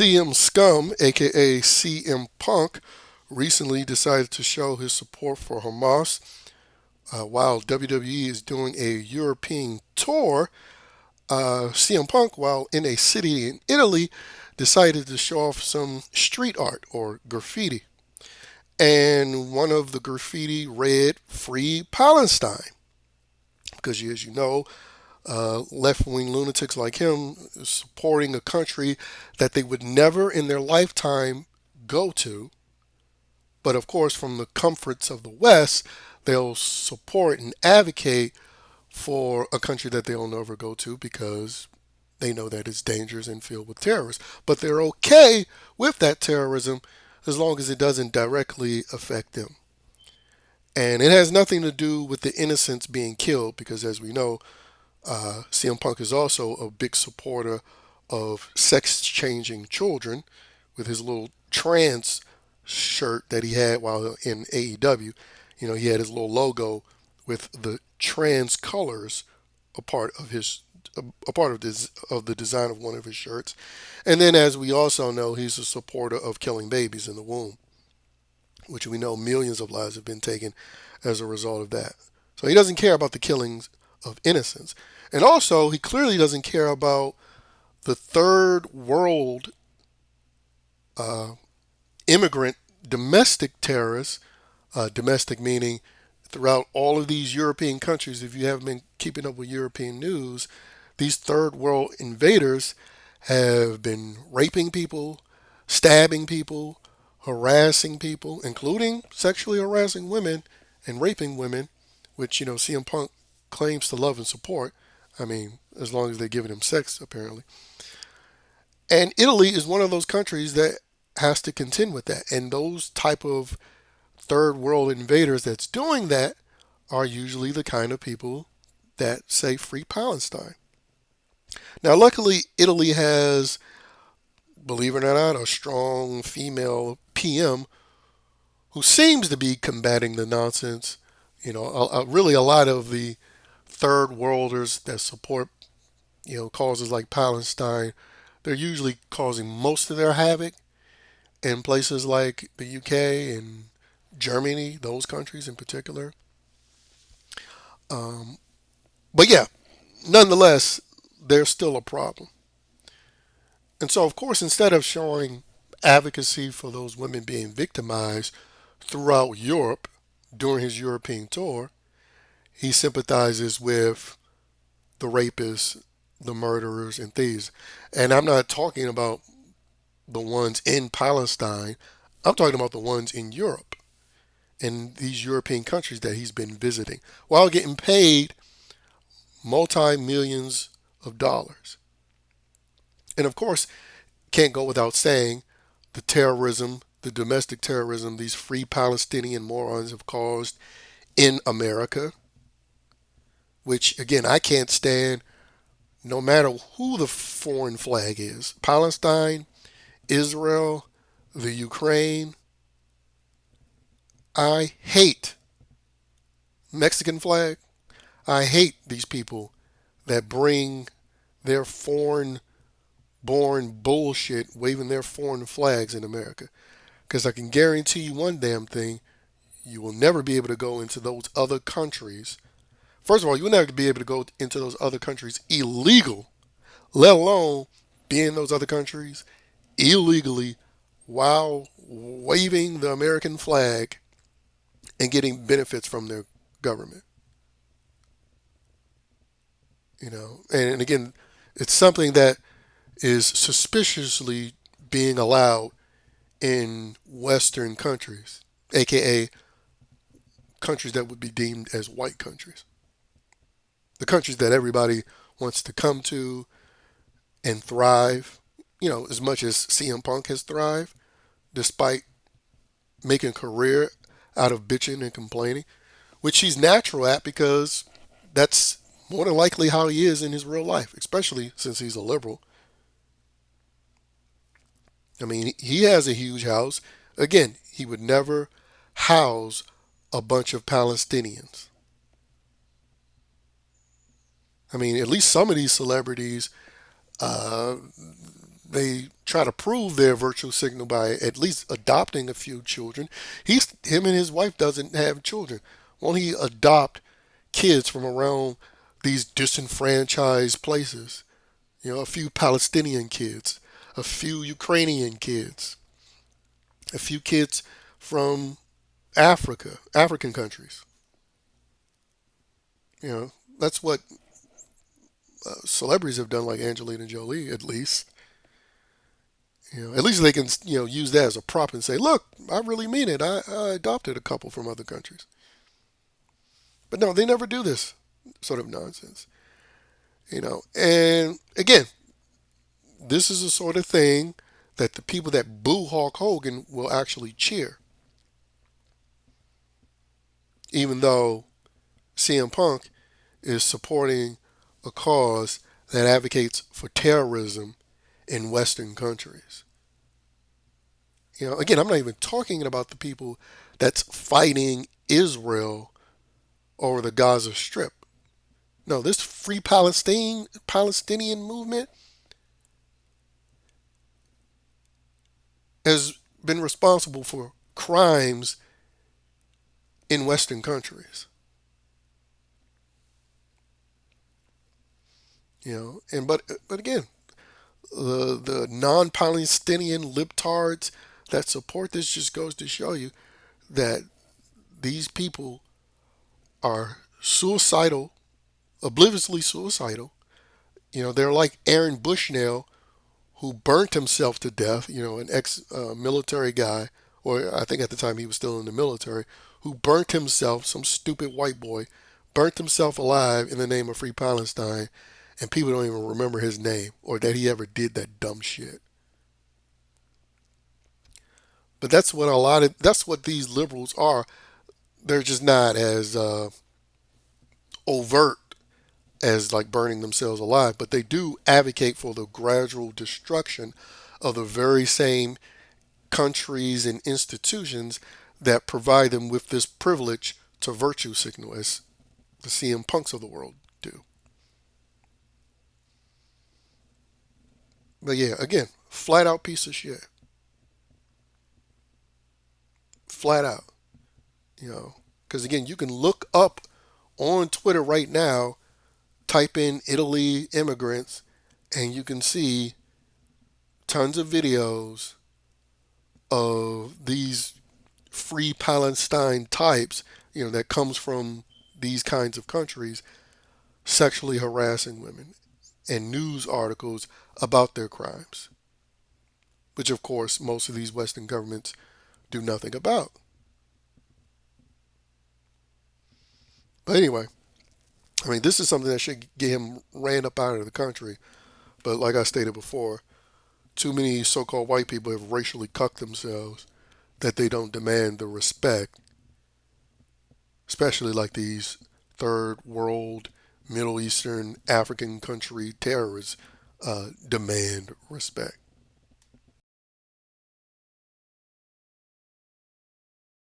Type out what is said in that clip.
CM Scum, aka CM Punk, recently decided to show his support for Hamas while WWE is doing a European tour. CM Punk, while in a city in Italy, decided to show off some street art or graffiti. And one of the graffiti read "Free Palestine," because, as you know, left wing lunatics like him supporting a country that they would never in their lifetime go to. But of course, from the comforts of the West, they'll support and advocate for a country that they'll never go to because they know that it's dangerous and filled with terrorists. But they're okay with that terrorism as long as it doesn't directly affect them. And it has nothing to do with the innocents being killed because, as we know, CM Punk is also a big supporter of sex changing children with his little trans shirt that he had while in AEW. You know, he had his little logo with the trans colors a part of his a part of this of the design of one of his shirts. And then, as we also know, he's a supporter of killing babies in the womb, which we know millions of lives have been taken as a result of that. So he doesn't care about the killings of innocents. And also, he clearly doesn't care about the third world uh, immigrant domestic terrorists, domestic meaning throughout all of these European countries. If you haven't been keeping up with European news, these third world invaders have been raping people, stabbing people, harassing people, including sexually harassing women and raping women, which, CM Punk claims to love and support. I mean, as long as they're giving him sex, apparently. And Italy is one of those countries that has to contend with that. And those type of third world invaders that's doing that are usually the kind of people that say "Free Palestine." Now, luckily, Italy has, believe it or not, a strong female PM who seems to be combating the nonsense. Really a lot of the third worlders that support, causes like Palestine, they're usually causing most of their havoc in places like the UK and Germany, those countries in particular. Um, but yeah, nonetheless, there's still a problem. And so, of course, instead of showing advocacy for those women being victimized throughout Europe during his European tour, he sympathizes with the rapists, the murderers, and thieves. And I'm not talking about the ones in Palestine, I'm talking about the ones in Europe, in these European countries that he's been visiting, while getting paid multi millions of dollars. And of course, can't go without saying the terrorism, the domestic terrorism these free Palestinian morons have caused in America, which again, I can't stand no matter who the foreign flag is: Palestine, Israel, the Ukraine. I hate Mexican flag. I hate these people that bring their foreign born bullshit waving their foreign flags in America. Because I can guarantee you one damn thing: you will never be able to go into those other countries. First of all, you will never be able to go into those other countries illegal, let alone be in those other countries illegally while waving the American flag and getting benefits from their government. And again, it's something that is suspiciously being allowed in Western countries, aka countries that would be deemed as white countries, the countries that everybody wants to come to and thrive. As much as CM Punk has thrived, despite making a career out of bitching and complaining, which he's natural at because that's more than likely how he is in his real life, especially since he's a liberal. I mean, he has a huge house. Again, he would never house a bunch of Palestinians. I mean, at least some of these celebrities, uh, they try to prove their virtue signal by at least adopting a few children. Him and his wife doesn't have children. Won't he adopt kids from around these disenfranchised places? You know, a few Palestinian kids, a few Ukrainian kids, a few kids from Africa, African countries. You know, that's what celebrities have done, like Angelina Jolie, at least. You know, at least they can use that as a prop and say, "Look, I really mean it. I adopted a couple from other countries." But no, they never do this sort of nonsense. You know, and again, this is the sort of thing that the people that boo Hulk Hogan will actually cheer, even though CM Punk is supporting a cause that advocates for terrorism in Western countries. You know, again, I'm not even talking about the people that's fighting Israel over the Gaza Strip. No, this Free Palestinian movement has been responsible for crimes in Western countries. You know, and but again, the non-Palestinian libtards that support this just goes to show you that these people are suicidal, obliviously suicidal. You know, they're like Aaron Bushnell, who burnt himself to death. You know, an ex-military guy, or I think at the time he was still in the military, who burnt himself. Some stupid white boy burnt himself alive in the name of Free Palestine, and people don't even remember his name or that he ever did that dumb shit. But that's what these liberals are. They're just not as overt as like burning themselves alive, but they do advocate for the gradual destruction of the very same countries and institutions that provide them with this privilege to virtue signal as the CM Punks of the world do. But yeah, again, flat out piece of shit. Flat out. You know, because again, you can look up on Twitter right now, type in Italy immigrants, and you can see tons of videos of these free Palestine types, you know, that comes from these kinds of countries sexually harassing women and news articles about their crimes, which of course most of these Western governments do nothing about. But anyway, I mean, this is something that should get him ran up out of the country. But like I stated before, too many so called white people have racially cucked themselves that they don't demand the respect, especially like these third world, Middle Eastern, African country terrorists demand respect.